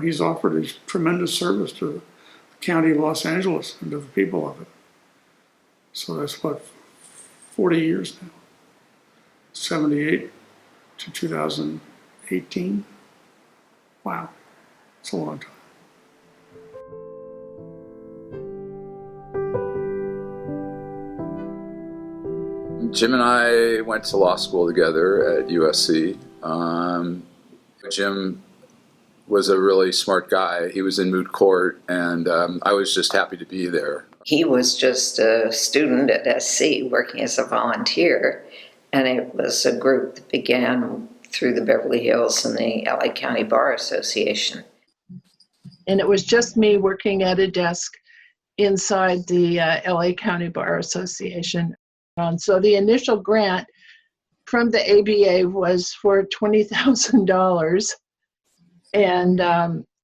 He's offered a tremendous service to the county of Los Angeles and to the people of it. So that's what, 40 years now, 78 to 2018. Wow, it's a long time. Jim and I went to law school together at USC. Jim was a really smart guy. He was in moot court, and I was just happy to be there. He was just a student at SC working as a volunteer, and it was a group that began through the Beverly Hills and the LA County Bar Association. And it was just me working at a desk inside the LA County Bar Association. So the initial grant from the ABA was for $20,000. And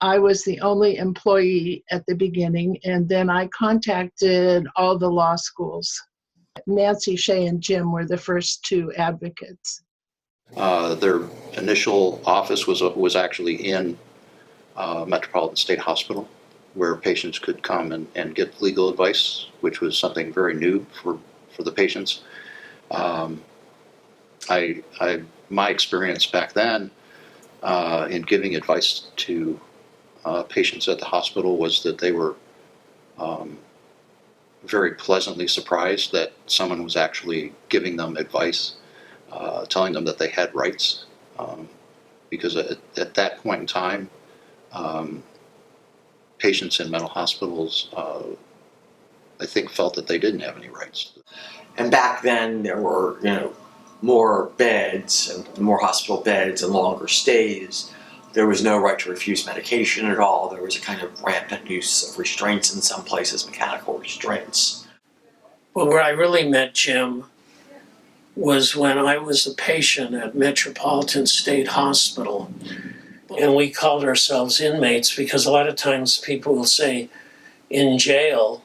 I was the only employee at the beginning. And then I contacted all the law schools. Nancy, Shay, and Jim were the first two advocates. Their initial office was actually in Metropolitan State Hospital, where patients could come and get legal advice, which was something very new for the patients. My experience back then in giving advice to patients at the hospital was that they were very pleasantly surprised that someone was actually giving them advice, telling them that they had rights, because at that point in time, patients in mental hospitals, I think, felt that they didn't have any rights. And back then there were, more beds and more hospital beds and longer stays. There was no right to refuse medication at all. There was a kind of rampant use of restraints in some places, mechanical restraints. Well, where I really met Jim was when I was a patient at Metropolitan State Hospital. And we called ourselves inmates because a lot of times people will say in jail,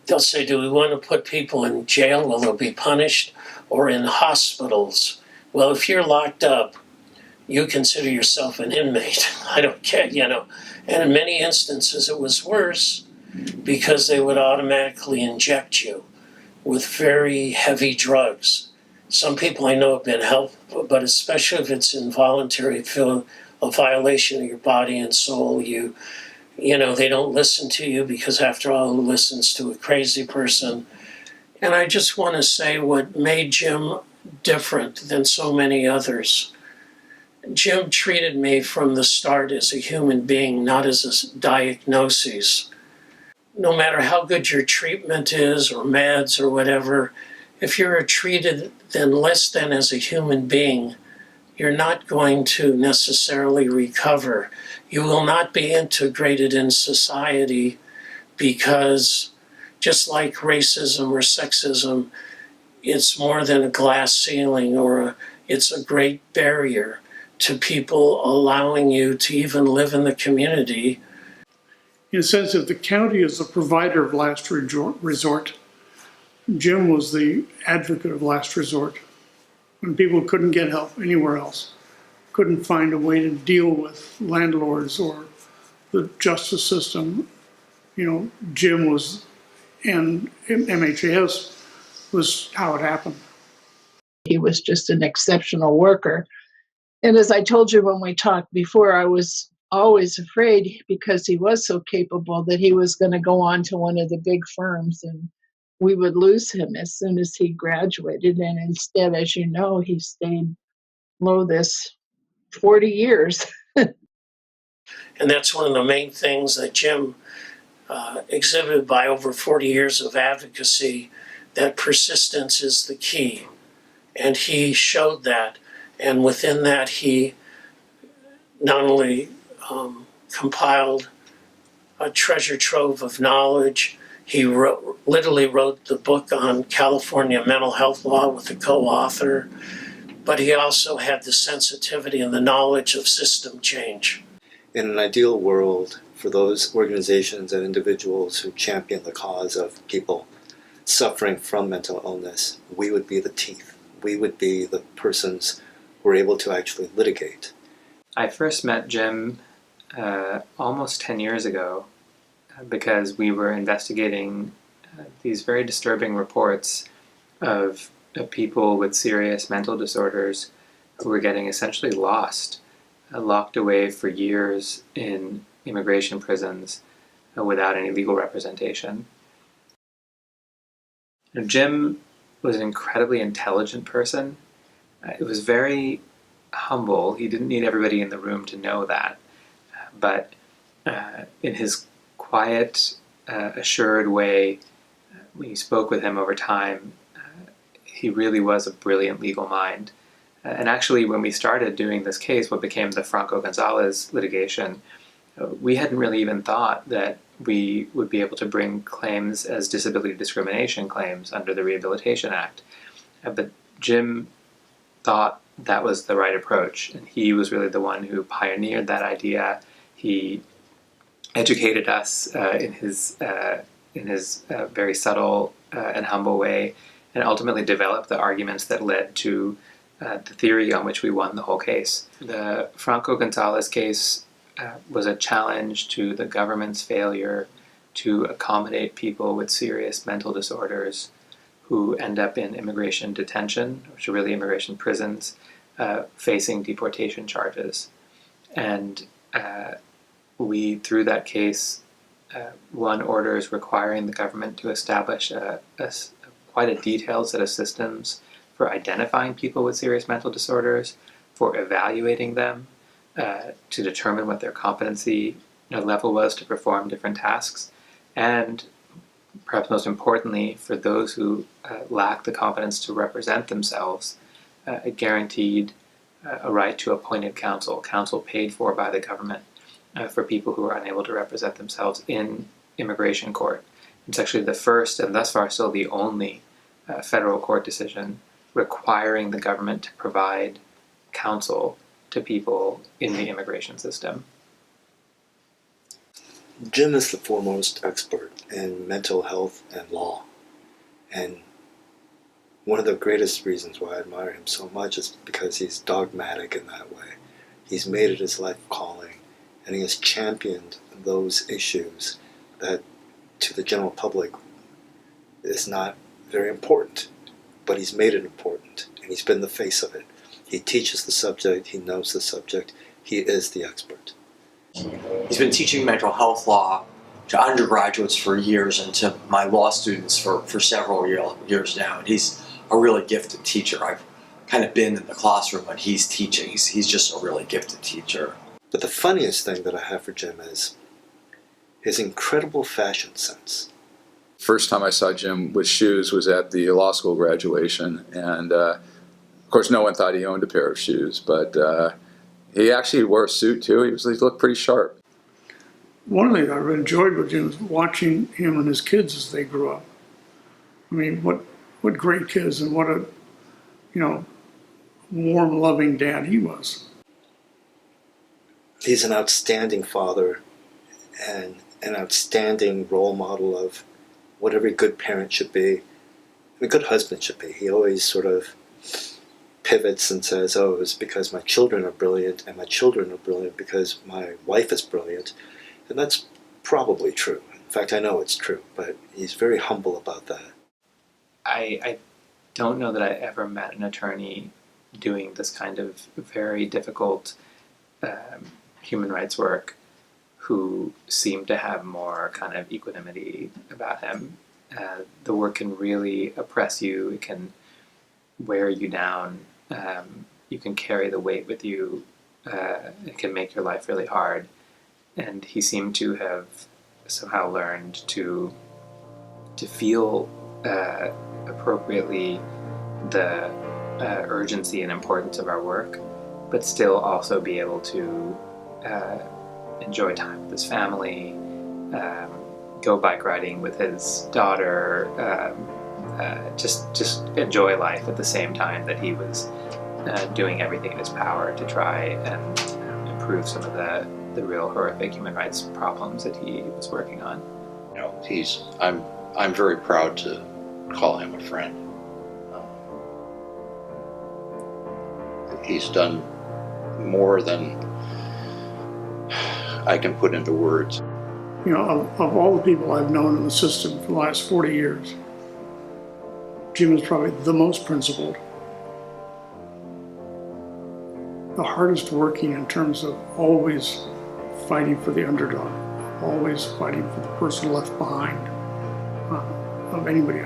they'll say, do we want to put people in jail where they'll be punished, or in hospitals? Well, if you're locked up, you consider yourself an inmate. I don't care, And in many instances it was worse because they would automatically inject you with very heavy drugs. Some people I know have been helped, but especially if it's involuntary, feel a violation of your body and soul, they don't listen to you because, after all, who listens to a crazy person? And I just want to say what made Jim different than so many others. Jim treated me from the start as a human being, not as a diagnosis. No matter how good your treatment is or meds or whatever, if you're treated then less than as a human being, you're not going to necessarily recover. You will not be integrated in society because, just like racism or sexism, it's more than a glass ceiling, or it's a great barrier to people allowing you to even live in the community. In a sense, if the county is the provider of last resort, Jim was the advocate of last resort. When people couldn't get help anywhere else, couldn't find a way to deal with landlords or the justice system, Jim was, and MHAS was how it happened. He was just an exceptional worker. And as I told you when we talked before, I was always afraid, because he was so capable, that he was going to go on to one of the big firms and we would lose him as soon as he graduated. And instead, as you know, he stayed low this 40 years. And that's one of the main things that Jim exhibited by over 40 years of advocacy, that persistence is the key. And he showed that. And within that, he not only compiled a treasure trove of knowledge, he literally wrote the book on California mental health law with a co-author, but he also had the sensitivity and the knowledge of system change. In an ideal world, for those organizations and individuals who champion the cause of people suffering from mental illness, we would be the teeth. We would be the persons who are able to actually litigate I first met Jim almost 10 years ago because we were investigating these very disturbing reports of people with serious mental disorders who were getting essentially lost, locked away for years in immigration prisons without any legal representation. Jim was an incredibly intelligent person. It was very humble. He didn't need everybody in the room to know that. But in his quiet, assured way, when you spoke with him over time, he really was a brilliant legal mind. And actually, when we started doing this case, what became the Franco-Gonzalez litigation, we hadn't really even thought that we would be able to bring claims as disability discrimination claims under the Rehabilitation Act. But Jim thought that was the right approach, and he was really the one who pioneered that idea. He educated us in his very subtle and humble way, and ultimately developed the arguments that led to the theory on which we won the whole case. The Franco-Gonzalez case was a challenge to the government's failure to accommodate people with serious mental disorders who end up in immigration detention, which are really immigration prisons, facing deportation charges. And we, through that case, won orders requiring the government to establish quite a detailed set of systems for identifying people with serious mental disorders, for evaluating them, to determine what their competency level was to perform different tasks, and perhaps most importantly, for those who lack the competence to represent themselves, it guaranteed a right to appointed counsel paid for by the government for people who are unable to represent themselves in immigration court. It's actually the first, and thus far still the only, federal court decision requiring the government to provide counsel to people in the immigration system. Jim is the foremost expert in mental health and law. And one of the greatest reasons why I admire him so much is because he's dogmatic in that way. He's made it his life calling, and he has championed those issues that to the general public is not very important, but he's made it important, and he's been the face of it. He teaches the subject, he knows the subject, he is the expert. He's been teaching mental health law to undergraduates for years and to my law students for several years now. And he's a really gifted teacher. I've kind of been in the classroom when he's teaching. He's just a really gifted teacher. But the funniest thing that I have for Jim is his incredible fashion sense. First time I saw Jim with shoes was at the law school graduation, and of course no one thought he owned a pair of shoes, but he actually wore a suit too. He looked pretty sharp. One thing I really enjoyed with him was watching him and his kids as they grew up. I mean, what great kids, and what a, warm, loving dad he was. He's an outstanding father and an outstanding role model of what every good parent should be, a good husband should be. He always sort of pivots and says, oh, it's because my children are brilliant, and my children are brilliant because my wife is brilliant. And that's probably true. In fact, I know it's true, but he's very humble about that. I don't know that I ever met an attorney doing this kind of very difficult human rights work who seemed to have more kind of equanimity about him. The work can really oppress you. It can wear you down. You can carry the weight with you. It can make your life really hard. And he seemed to have somehow learned to feel appropriately the urgency and importance of our work, but still also be able to enjoy time with his family, go bike riding with his daughter, just enjoy life at the same time that he was doing everything in his power to try and improve some of the real horrific human rights problems that he was working on. I'm very proud to call him a friend. He's done more than I can put into words. You know, of all the people I've known in the system for the last 40 years, Jim is probably the most principled, the hardest working in terms of always fighting for the underdog, always fighting for the person left behind, of anybody